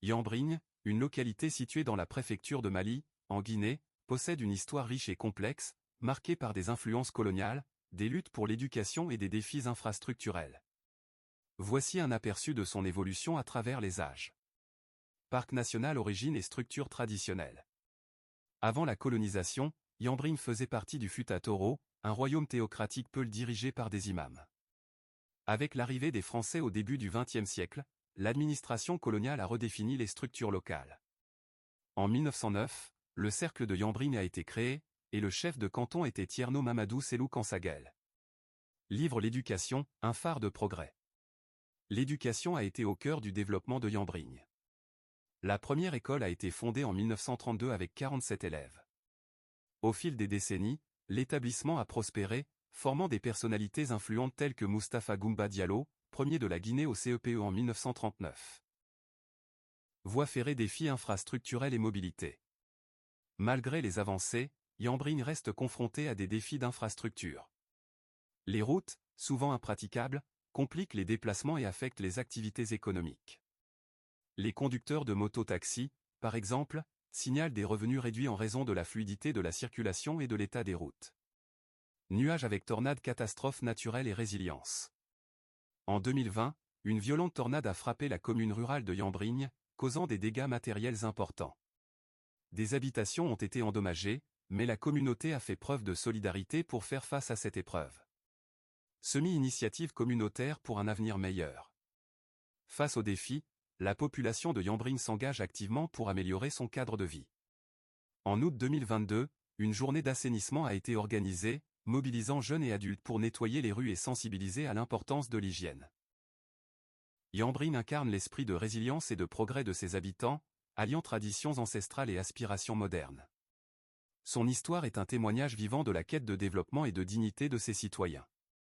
Yambrigne, une localité située dans la préfecture de Mali, en Guinée, possède une histoire riche et complexe, marquée par des influences coloniales, des luttes pour l'éducation et des défis infrastructurels. Voici un aperçu de son évolution à travers les âges. Parc national, origine et structure traditionnelle. Avant la colonisation, Yambrigne faisait partie du Futa Toro, un royaume théocratique peu dirigé par des imams. Avec l'arrivée des Français au début du XXe siècle, l'administration coloniale a redéfini les structures locales. En 1909, le cercle de Yambrigne a été créé, et le chef de canton était Tierno Mamadou Selou Kansagel. Livre l'éducation, un phare de progrès. L'éducation a été au cœur du développement de Yambrigne. La première école a été fondée en 1932 avec 47 élèves. Au fil des décennies, l'établissement a prospéré, formant des personnalités influentes telles que Mustapha Goumba Diallo, premier de la Guinée au CEPE en 1939. Voies ferrées, défis infrastructurels et mobilité. Malgré les avancées, Yambrigne reste confronté à des défis d'infrastructure. Les routes, souvent impraticables, compliquent les déplacements et affectent les activités économiques. Les conducteurs de moto-taxi, par exemple, signalent des revenus réduits en raison de la fluidité de la circulation et de l'état des routes. Nuages avec tornades, catastrophes naturelles et résilience. En 2020, une violente tornade a frappé la commune rurale de Yambrigne, causant des dégâts matériels importants. Des habitations ont été endommagées, mais la communauté a fait preuve de solidarité pour faire face à cette épreuve. Semi-initiative communautaire pour un avenir meilleur. Face aux défis, la population de Yambrigne s'engage activement pour améliorer son cadre de vie. En août 2022, une journée d'assainissement a été organisée, mobilisant jeunes et adultes pour nettoyer les rues et sensibiliser à l'importance de l'hygiène. Yambrigne incarne l'esprit de résilience et de progrès de ses habitants, alliant traditions ancestrales et aspirations modernes. Son histoire est un témoignage vivant de la quête de développement et de dignité de ses citoyens.